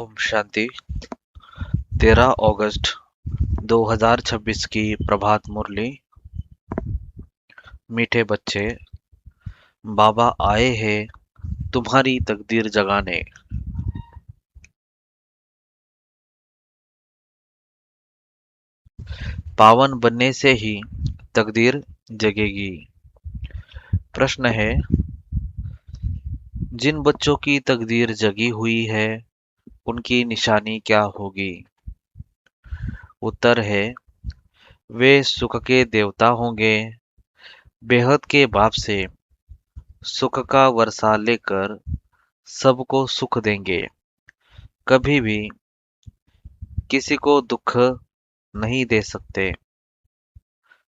ओम शांति। 13 अगस्त 2026 की प्रभात मुरली। मीठे बच्चे, बाबा आए हैं तुम्हारी तकदीर जगाने। पावन बनने से ही तकदीर जगेगी। प्रश्न है, जिन बच्चों की तकदीर जगी हुई है उनकी निशानी क्या होगी? उत्तर है, वे सुख के देवता होंगे। बेहद के बाप से सुख का वर्षा लेकर सबको सुख देंगे। कभी भी किसी को दुख नहीं दे सकते।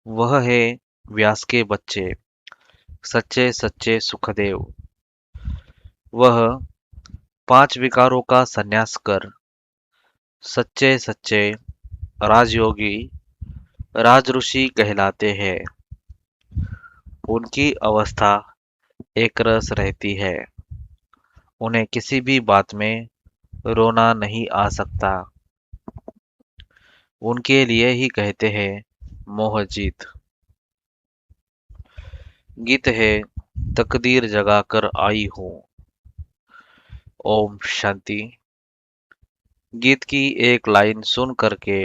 वह है व्यास के बच्चे, सच्चे सच्चे सुखदेव। वह 5 विकारों का संन्यास कर सच्चे सच्चे राजयोगी राजऋषि कहलाते हैं। उनकी अवस्था एक रस रहती है। उन्हें किसी भी बात में रोना नहीं आ सकता। उनके लिए ही कहते हैं मोह जीत। गीत है, तकदीर जगा कर आई हूँ। ओम शांति। गीत की एक लाइन सुन करके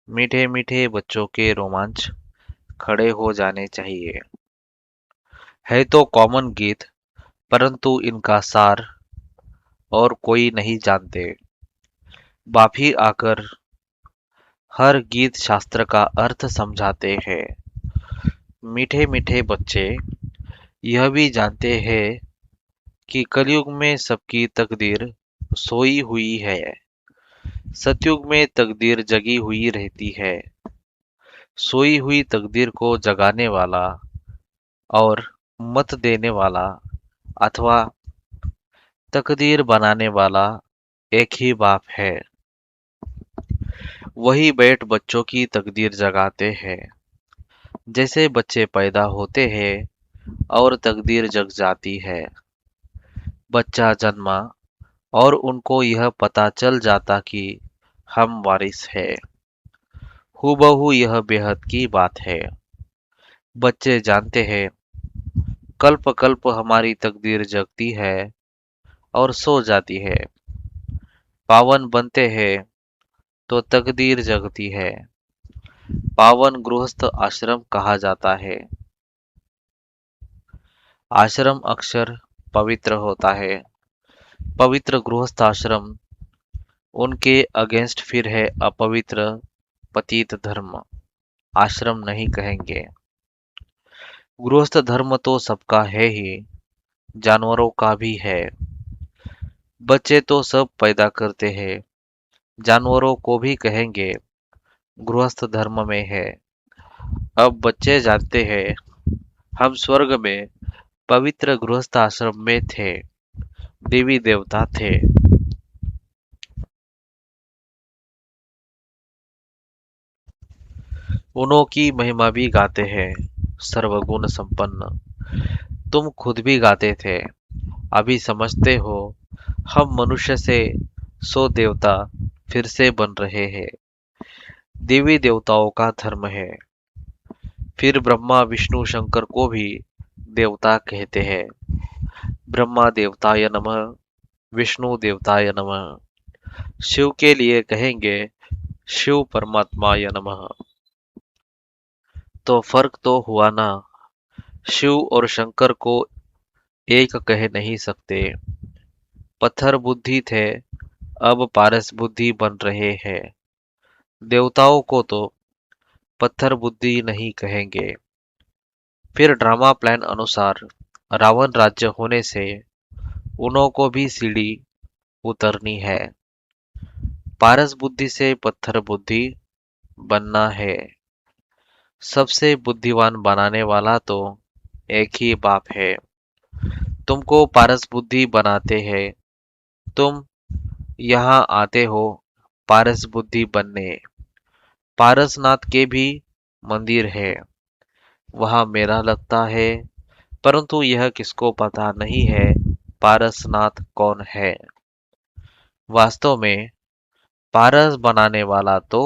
मीठे मीठे बच्चों के रोमांच खड़े हो जाने चाहिए। है तो कॉमन गीत, परंतु इनका सार और कोई नहीं जानते। बाप ही आकर हर गीत शास्त्र का अर्थ समझाते हैं। मीठे मीठे बच्चे यह भी जानते हैं कि कलयुग में सबकी तकदीर सोई हुई है। सतयुग में तकदीर जगी हुई रहती है। सोई हुई तकदीर को जगाने वाला और मत देने वाला अथवा तकदीर बनाने वाला एक ही बाप है। वही बैठ बच्चों की तकदीर जगाते हैं। जैसे बच्चे पैदा होते हैं और तकदीर जग जाती है। बच्चा जन्मा और उनको यह पता चल जाता कि हम वारिस है। हूबहू यह बेहद की बात है। बच्चे जानते हैं कल्प कल्प हमारी तकदीर जगती है और सो जाती है। पावन बनते हैं तो तकदीर जगती है। पावन गृहस्थ आश्रम कहा जाता है। आश्रम अक्षर पवित्र होता है। पवित्र गृहस्थ आश्रम, उनके अगेंस्ट फिर है अपवित्र पतित धर्म। आश्रम नहीं कहेंगे। गृहस्थ धर्म तो सबका है ही, जानवरों का भी है। बच्चे तो सब पैदा करते हैं, जानवरों को भी कहेंगे गृहस्थ धर्म में है। अब बच्चे जानते हैं हम स्वर्ग में पवित्र गृहस्थ आश्रम में थे, देवी देवता थे। उन्हों की महिमा भी गाते हैं, सर्वगुण संपन्न। तुम खुद भी गाते थे, अभी समझते हो हम मनुष्य से 100 देवता फिर से बन रहे हैं। देवी देवताओं का धर्म है। फिर ब्रह्मा विष्णु शंकर को भी देवता कहते हैं। ब्रह्मा देवताय नमः, विष्णु देवताय नमः। शिव के लिए कहेंगे शिव परमात्माय नमः। तो फर्क तो हुआ ना। शिव और शंकर को एक कह नहीं सकते। पत्थर बुद्धि थे, अब पारस बुद्धि बन रहे हैं। देवताओं को तो पत्थर बुद्धि नहीं कहेंगे। फिर ड्रामा प्लान अनुसार रावण राज्य होने से उन्हों को भी सीढ़ी उतरनी है। पारस बुद्धि से पत्थर बुद्धि बनना है। सबसे बुद्धिमान बनाने वाला तो एक ही बाप है। तुमको पारस बुद्धि बनाते हैं। तुम यहाँ आते हो पारस बुद्धि बनने। पारसनाथ के भी मंदिर है, वहाँ मेला लगता है, परंतु यह किसको पता नहीं है पारसनाथ कौन है। वास्तव में पारस बनाने वाला तो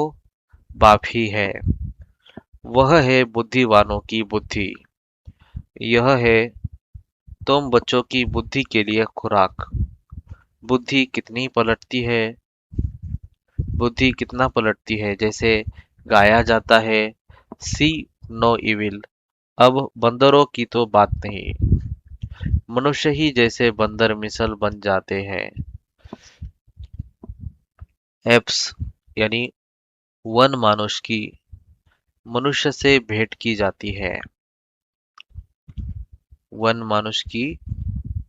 बाप ही है। वह है बुद्धिवानों की बुद्धि। यह है तुम बच्चों की बुद्धि के लिए खुराक। बुद्धि कितनी पलटती है, बुद्धि कितना पलटती है, जैसे गाया जाता है, सी नो इविल। अब बंदरों की तो बात नहीं, मनुष्य ही जैसे बंदर मिसल बन जाते हैं। एप्स यानी वन मानुष की मनुष्य से भेंट की जाती है। वन मानुष की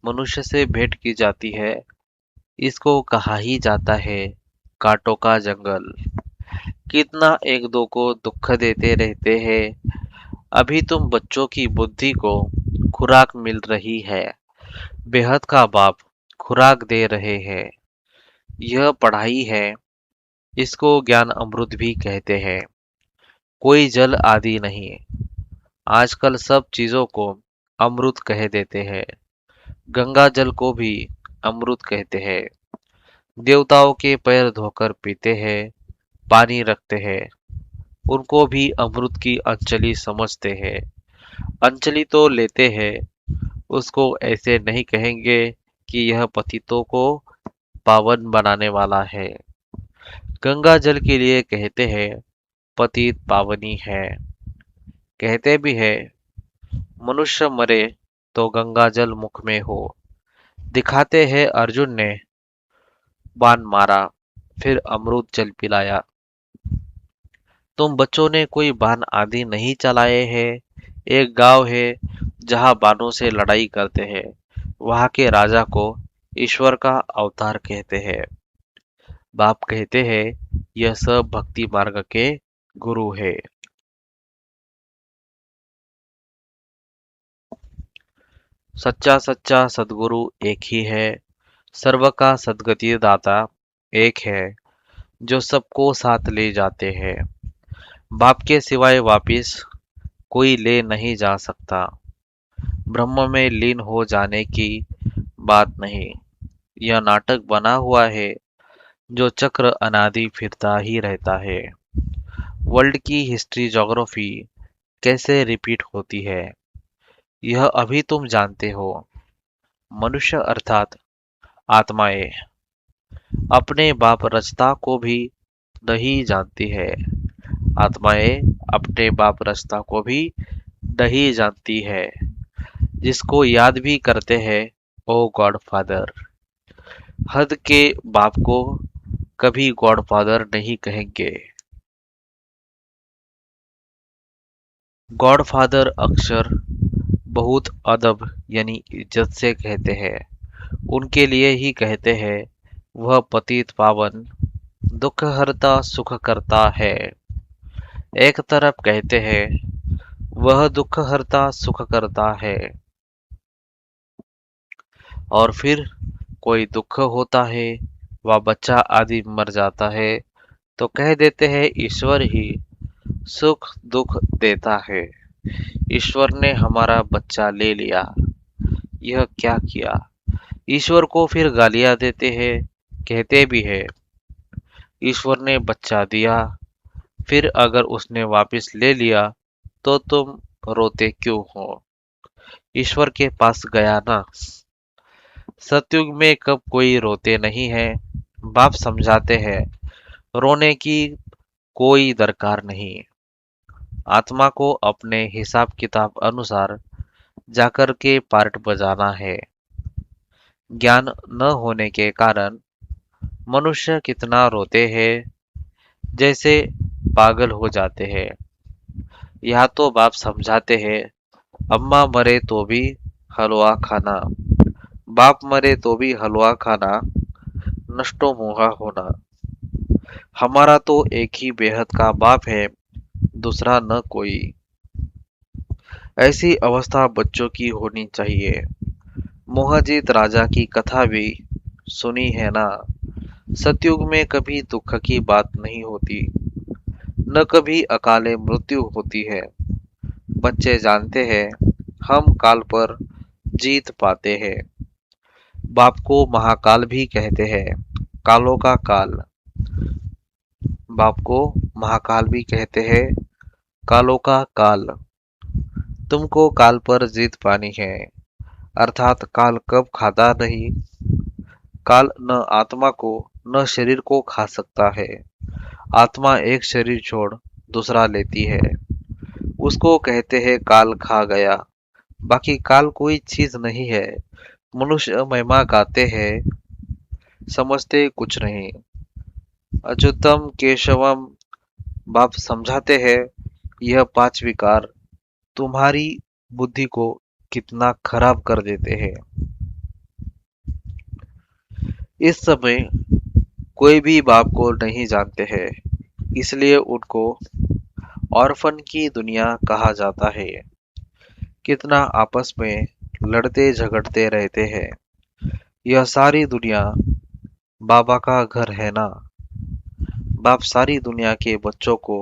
मनुष्य से भेंट की जाती है। इसको कहा ही जाता है कांटों का जंगल। कितना एक दो को दुख देते रहते हैं। अभी तुम बच्चों की बुद्धि को खुराक मिल रही है। बेहद का बाप खुराक दे रहे हैं। यह पढ़ाई है। इसको ज्ञान अमृत भी कहते हैं। कोई जल आदि नहीं। आजकल सब चीजों को अमृत कह देते हैं। गंगा जल को भी अमृत कहते हैं। देवताओं के पैर धोकर पीते हैं, पानी रखते हैं, उनको भी अमृत की अंजलि समझते हैं। अंजलि तो लेते हैं, उसको ऐसे नहीं कहेंगे कि यह पतितों को पावन बनाने वाला है। गंगा जल के लिए कहते हैं पतित पावनी है। कहते भी है मनुष्य मरे तो गंगा जल मुख में हो। दिखाते हैं अर्जुन ने बाण मारा, फिर अमृत जल पिलाया। तुम बच्चों ने कोई बाण आदि नहीं चलाए हैं। एक गांव है जहां बाणों से लड़ाई करते हैं। वहां के राजा को ईश्वर का अवतार कहते हैं। बाप कहते हैं यह सब भक्ति मार्ग के गुरु है। सच्चा सच्चा सदगुरु एक ही है। सर्व का सदगति दाता एक है, जो सबको साथ ले जाते हैं। बाप के सिवाय वापिस कोई ले नहीं जा सकता। ब्रह्म में लीन हो जाने की बात नहीं। यह नाटक बना हुआ है, जो चक्र अनादि फिरता ही रहता है। वर्ल्ड की हिस्ट्री ज्योग्राफी कैसे रिपीट होती है, यह अभी तुम जानते हो। मनुष्य अर्थात आत्माएं अपने बाप रचता को भी नहीं जानती है। आत्माएं अपने बाप रचता को भी नहीं जानती है। जिसको याद भी करते हैं ओ गॉड फादर। हद के बाप को कभी गॉड फादर नहीं कहेंगे। गॉड फादर अक्सर बहुत अदब यानी इज्जत से कहते हैं। उनके लिए ही कहते हैं वह पतित पावन दुख हरता सुख करता है। एक तरफ कहते हैं वह दुख हरता सुख करता है, और फिर कोई दुख होता है व बच्चा आदि मर जाता है तो कह देते हैं ईश्वर ही सुख दुख देता है। ईश्वर ने हमारा बच्चा ले लिया, यह क्या किया। ईश्वर को फिर गालियां देते हैं। कहते भी है ईश्वर ने बच्चा दिया, फिर अगर उसने वापस ले लिया तो तुम रोते क्यों हो। ईश्वर के पास गया ना। सतयुग में कब कोई रोते नहीं है। बाप समझाते हैं रोने की कोई दरकार नहीं। आत्मा को अपने हिसाब किताब अनुसार जाकर के पार्ट बजाना है। ज्ञान न होने के कारण मनुष्य कितना रोते हैं, जैसे पागल हो जाते हैं। यहाँ तो बाप समझाते हैं अम्मा मरे तो भी हलवा खाना, बाप मरे तो भी हलवा खाना, नष्टो मोहा होना। हमारा तो एक ही बेहद का बाप है, दूसरा न कोई। ऐसी अवस्था बच्चों की होनी चाहिए। मोहजीत राजा की कथा भी सुनी है ना। सतयुग में कभी दुख की बात नहीं होती, न कभी अकाले मृत्यु होती है। बच्चे जानते हैं हम काल पर जीत पाते हैं। बाप को महाकाल भी कहते हैं। कालों का काल। बाप को महाकाल भी कहते हैं। कालों का काल। तुमको काल पर जीत पानी है, अर्थात काल कब खाता नहीं। काल न आत्मा को न शरीर को खा सकता है। आत्मा एक शरीर छोड़ दूसरा लेती है, उसको कहते हैं काल खा गया। बाकी काल कोई चीज नहीं है। मनुष्य महिमा गाते हैं, समझते कुछ नहीं। अच्युतम केशवम। बाप समझाते हैं, यह पांच विकार तुम्हारी बुद्धि को कितना खराब कर देते हैं। इस समय कोई भी बाप को नहीं जानते हैं, इसलिए उनको ऑर्फन की दुनिया कहा जाता है। कितना आपस में लड़ते झगड़ते रहते हैं। यह सारी दुनिया बाबा का घर है ना। बाप सारी दुनिया के बच्चों को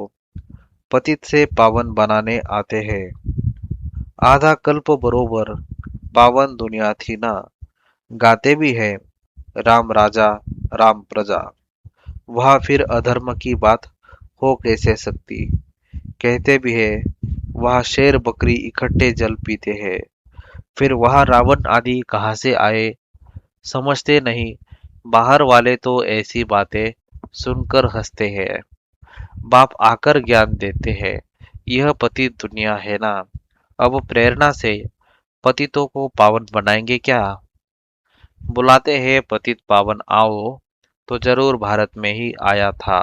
पतित से पावन बनाने आते हैं। आधा कल्प बरोबर पावन दुनिया थी ना। गाते भी है, राम राजा राम प्रजा। वहां फिर अधर्म की बात हो कैसे सकती। कहते भी है, वहां शेर बकरी इकट्ठे जल पीते हैं। फिर वहां रावण आदि कहां से आए, समझते नहीं। बाहर वाले तो ऐसी बातें सुनकर हंसते हैं। बाप आकर ज्ञान देते हैं, यह पतित दुनिया है ना। अब प्रेरणा से पतितों को पावन बनाएंगे क्या। बुलाते हैं पतित पावन आओ, तो जरूर भारत में ही आया था।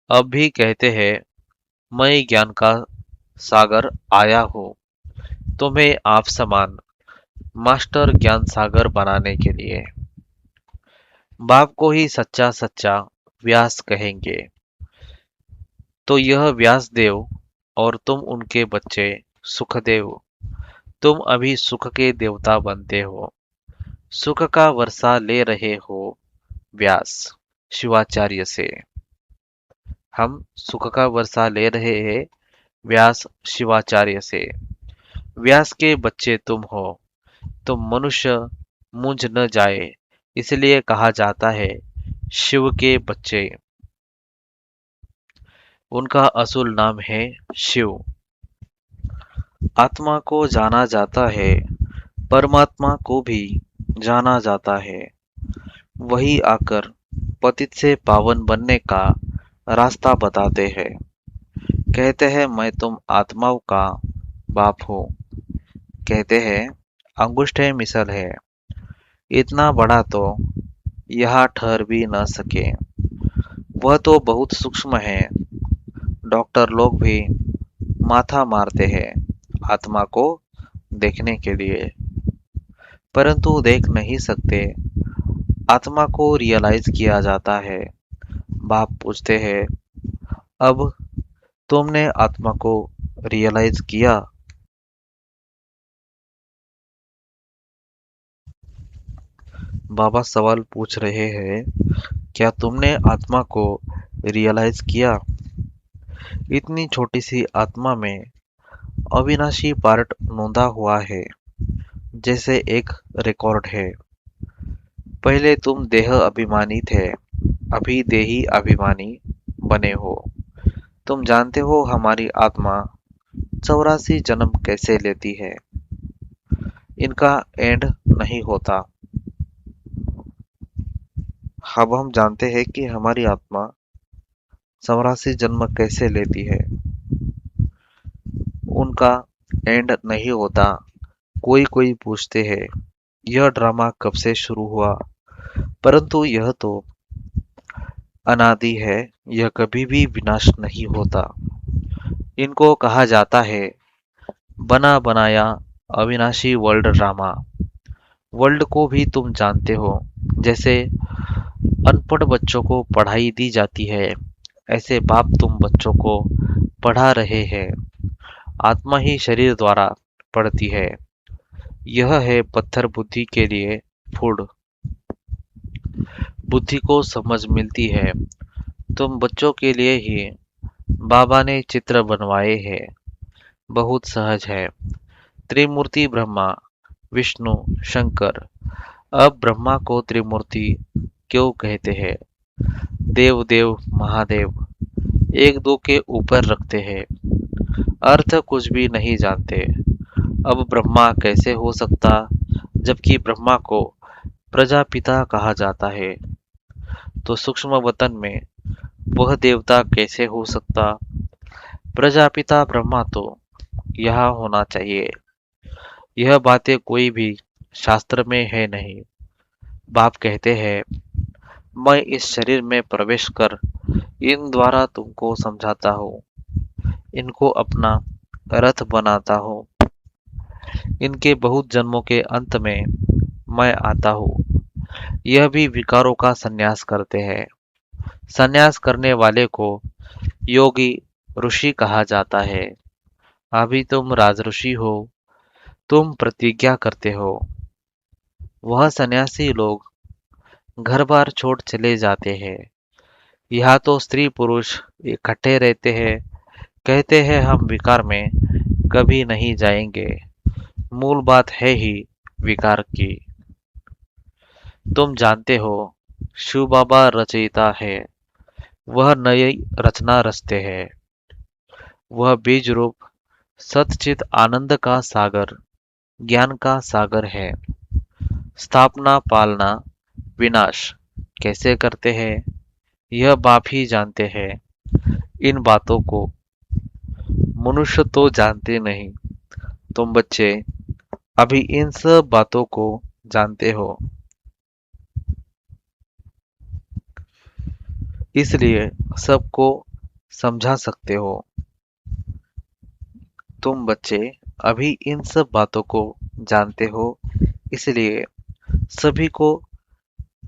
अब भी कहते हैं, मैं ज्ञान का सागर आया हूँ, तुम्हें आप समान मास्टर ज्ञान सागर बनाने के लिए। बाप को ही सच्चा सच्चा व्यास कहेंगे, तो यह व्यास देव और तुम उनके बच्चे सुखदेव। तुम अभी सुख के देवता बनते हो, सुख का वर्षा ले रहे हो व्यास शिवाचार्य से। हम सुख का वर्षा ले रहे हैं व्यास शिवाचार्य से। व्यास के बच्चे तुम हो, तुम मनुष्य मुंज न जाए, इसलिए कहा जाता है शिव के बच्चे। उनका असुल नाम है शिव। आत्मा को जाना जाता है, परमात्मा को भी जाना जाता है। वही आकर पतित से पावन बनने का रास्ता बताते हैं। कहते हैं मैं तुम आत्माओं का बाप हूँ। कहते हैं अंगुष्ठे मिसल है, इतना बड़ा तो यहाँ ठहर भी न सके। वह तो बहुत सूक्ष्म है, डॉक्टर लोग भी माथा मारते हैं आत्मा को देखने के लिए, परंतु देख नहीं सकते। आत्मा को रियलाइज किया जाता है। बाप पूछते हैं, अब तुमने आत्मा को रियलाइज किया। बाबा सवाल पूछ रहे हैं, क्या तुमने आत्मा को रियलाइज किया। इतनी छोटी सी आत्मा में अविनाशी पार्ट नोंदा हुआ है, जैसे एक रिकॉर्ड है। पहले तुम देह अभिमानी थे, अभी देही अभिमानी बने हो। तुम जानते हो हमारी आत्मा 84 जन्म कैसे लेती है, इनका एंड नहीं होता। अब हम जानते हैं कि हमारी आत्मा 84 जन्म कैसे लेती है, उनका एंड नहीं होता। कोई कोई पूछते हैं, यह ड्रामा कब से शुरू हुआ, परंतु यह तो अनादि है, यह कभी भी विनाश नहीं होता। इनको कहा जाता है बना बनाया अविनाशी वर्ल्ड ड्रामा। वर्ल्ड को भी तुम जानते हो, जैसे अनपढ़ बच्चों को पढ़ाई दी जाती है, ऐसे बाप तुम बच्चों को पढ़ा रहे हैं। आत्मा ही शरीर द्वारा पढ़ती है। यह है पत्थर बुद्धि के लिए फूड। बुद्धि को समझ मिलती है। तुम बच्चों के लिए ही बाबा ने चित्र बनवाए हैं। बहुत सहज है। त्रिमूर्ति ब्रह्मा, विष्णु, शंकर। अब ब्रह्मा को त्रिमूर्ति क्यों कहते हैं? देव देव महादेव एक दो के ऊपर रखते हैं, अर्थ कुछ भी नहीं जानते। अब ब्रह्मा कैसे हो सकता, जबकि ब्रह्मा को प्रजापिता कहा जाता है? तो सूक्ष्म वतन में वह देवता कैसे हो सकता? प्रजापिता ब्रह्मा तो यहाँ होना चाहिए। यह बातें कोई भी शास्त्र में है नहीं। बाप कहते हैं, मैं इस शरीर में प्रवेश कर इन द्वारा तुमको समझाता हूँ, इनको अपना रथ बनाता हूँ। इनके बहुत जन्मों के अंत में मैं आता हूँ। यह भी विकारों का संन्यास करते हैं। संन्यास करने वाले को योगी ऋषि कहा जाता है। अभी तुम राजऋषि हो, तुम प्रतिज्ञा करते हो। वह सन्यासी लोग घर बार छोड़ चले जाते हैं। यहाँ तो स्त्री पुरुष इकट्ठे रहते हैं, कहते हैं हम विकार में कभी नहीं जाएंगे। मूल बात है ही विकार की। तुम जानते हो, शिव बाबा रचयिता है। वह नई रचना रचते हैं। वह बीज रूप सतचित आनंद का सागर, ज्ञान का सागर है। स्थापना, पालना, विनाश कैसे करते हैं, यह बाप ही जानते हैं। इन बातों को मनुष्य तो जानते नहीं। तुम बच्चे अभी इन सब बातों को जानते हो, इसलिए सबको समझा सकते हो। तुम बच्चे अभी इन सब बातों को जानते हो, इसलिए सभी को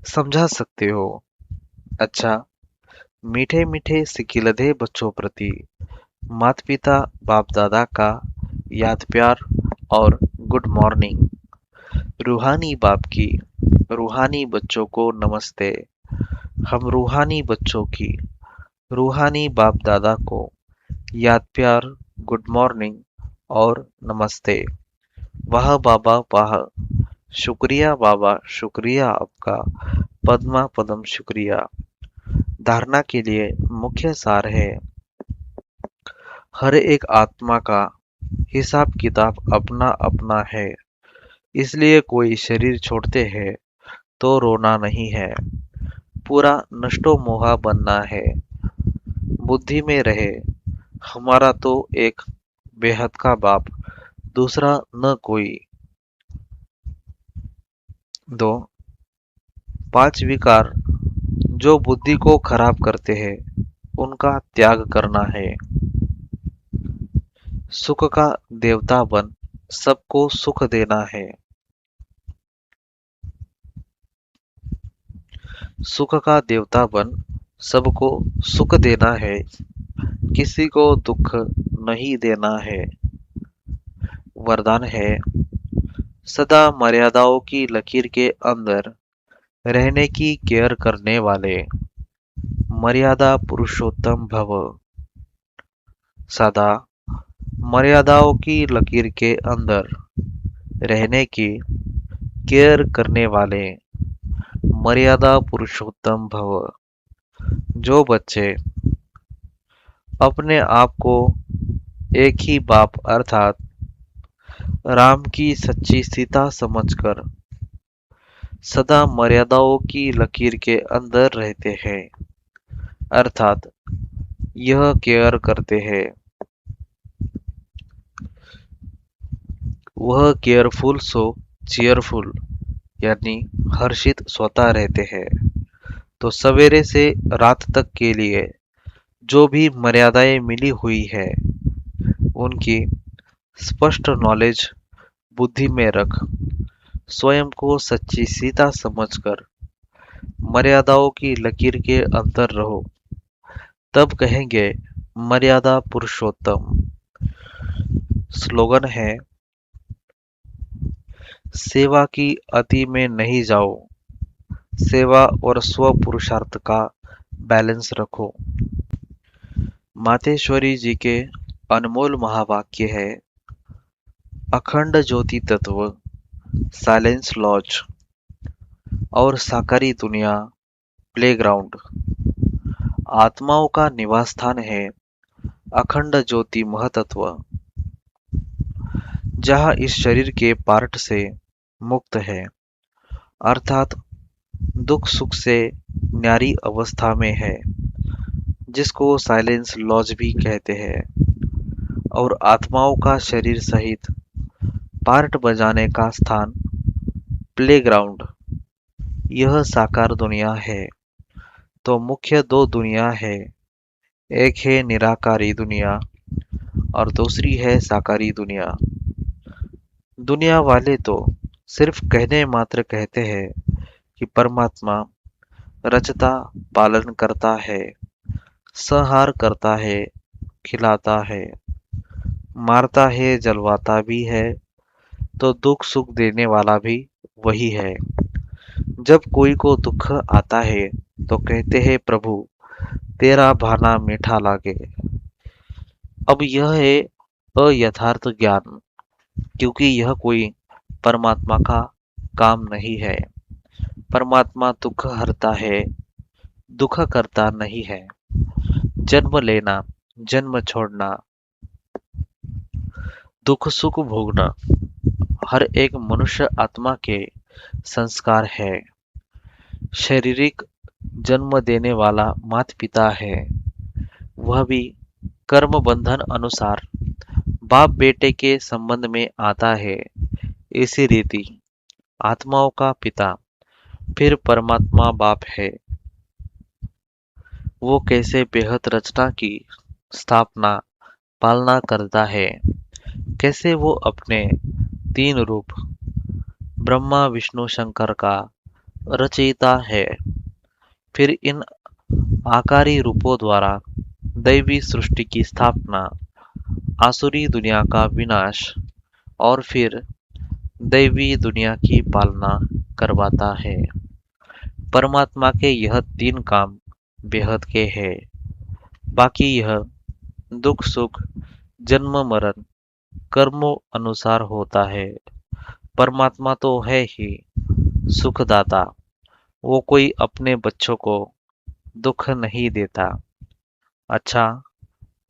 समझा सकते हो। अच्छा, मीठे मीठे सिकिलधे बच्चों प्रति माता पिता बाप दादा का याद प्यार और गुड मॉर्निंग। रूहानी बाप की रूहानी बच्चों को नमस्ते। हम रूहानी बच्चों की रूहानी बाप दादा को याद प्यार, गुड मॉर्निंग और नमस्ते। वाह बाबा वाह, शुक्रिया बाबा, शुक्रिया आपका, पद्मा पदम शुक्रिया। धारणा के लिए मुख्य सार है, हर एक आत्मा का हिसाब किताब अपना अपना है। इसलिए कोई शरीर छोड़ते हैं तो रोना नहीं है, पूरा नष्टो मोहा बनना है। बुद्धि में रहे, हमारा तो एक बेहद का बाप, दूसरा न कोई। दो, पांच विकार जो बुद्धि को खराब करते हैं, उनका त्याग करना है। सुख का देवता बन सबको सुख देना है। सुख का देवता बन सबको सुख देना है, किसी को दुख नहीं देना है। वरदान है, सदा मर्यादाओं की लकीर के अंदर रहने की केयर करने वाले मर्यादा पुरुषोत्तम भव। सदा मर्यादाओं की लकीर के अंदर रहने की केयर करने वाले मर्यादा पुरुषोत्तम भव। जो बच्चे अपने आप को एक ही बाप अर्थात राम की सच्ची सीता समझकर सदा मर्यादाओं की लकीर के अंदर रहते हैं, अर्थात यह केयर करते हैं, वह केयरफुल सो चीयरफुल यानी हर्षित स्वतः रहते हैं। तो सवेरे से रात तक के लिए जो भी मर्यादाएं मिली हुई है, उनकी स्पष्ट नॉलेज बुद्धि में रख स्वयं को सच्ची सीता समझकर मर्यादाओं की लकीर के अंदर रहो, तब कहेंगे मर्यादा पुरुषोत्तम। स्लोगन है, सेवा की अति में नहीं जाओ, सेवा और स्व पुरुषार्थ का बैलेंस रखो। मातेश्वरी जी के अनमोल महावाक्य है, अखंड ज्योति तत्व, साइलेंस लॉज और साकारी दुनिया प्लेग्राउंड आत्माओं का निवास स्थान है। अखंड ज्योति महतत्व, जहाँ इस शरीर के पार्ट से मुक्त है, अर्थात दुख सुख से न्यारी अवस्था में है, जिसको साइलेंस लॉज भी कहते हैं। और आत्माओं का शरीर सहित पार्ट बजाने का स्थान प्लेग्राउंड, यह साकार दुनिया है। तो मुख्य दो दुनिया है, एक है निराकारी दुनिया और दूसरी है साकारी दुनिया। दुनिया वाले तो सिर्फ कहने मात्र कहते हैं कि परमात्मा रचता पालन करता है, संहार करता है, खिलाता है, मारता है, जलवाता भी है, तो दुख सुख देने वाला भी वही है। जब कोई को दुख आता है तो कहते हैं प्रभु तेरा भाना मीठा लागे। अब यह है अयथार्थ ज्ञान, क्योंकि यह कोई परमात्मा का काम नहीं है। परमात्मा दुख हरता है, दुख करता नहीं है। जन्म लेना, जन्म छोड़ना, दुख सुख भोगना हर एक मनुष्य आत्मा के संस्कार है। शारीरिक जन्म देने वाला माता पिता है, वह भी कर्म बंधन अनुसार बाप बेटे के संबंध में आता है। इसी रीति आत्माओं का पिता फिर परमात्मा बाप है। वो कैसे बेहद रचना की स्थापना पालना करता है, कैसे वो अपने तीन रूप ब्रह्मा विष्णु शंकर का रचयिता है, फिर इन आकारी रूपों द्वारा दैवी सृष्टि की स्थापना, आसुरी दुनिया का विनाश और फिर दैवी दुनिया की पालना करवाता है। परमात्मा के यह तीन काम बेहद के हैं। बाकी यह दुख सुख जन्म मरण कर्मों अनुसार होता है। परमात्मा तो है ही सुखदाता, वो कोई अपने बच्चों को दुख नहीं देता। अच्छा,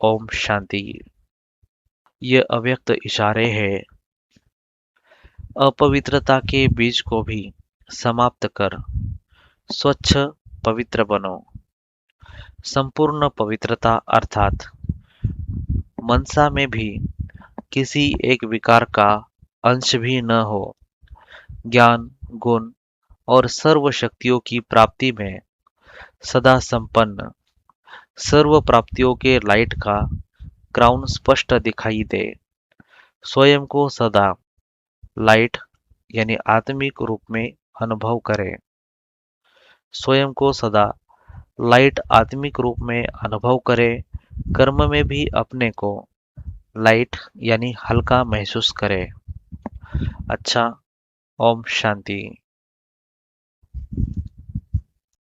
ओम शांति। ये अव्यक्त इशारे हैं। अपवित्रता के बीज को भी समाप्त कर स्वच्छ पवित्र बनो। संपूर्ण पवित्रता अर्थात मनसा में भी किसी एक विकार का अंश भी न हो। ज्ञान गुण और सर्व शक्तियों की प्राप्ति में सदा संपन्न, सर्व प्राप्तियों के लाइट का क्राउन स्पष्ट दिखाई दे। स्वयं को सदा लाइट यानी आत्मिक रूप में अनुभव करे। स्वयं को सदा लाइट आत्मिक रूप में अनुभव करे। कर्म में भी अपने को लाइट यानी हल्का महसूस करे। अच्छा, ओम शांति।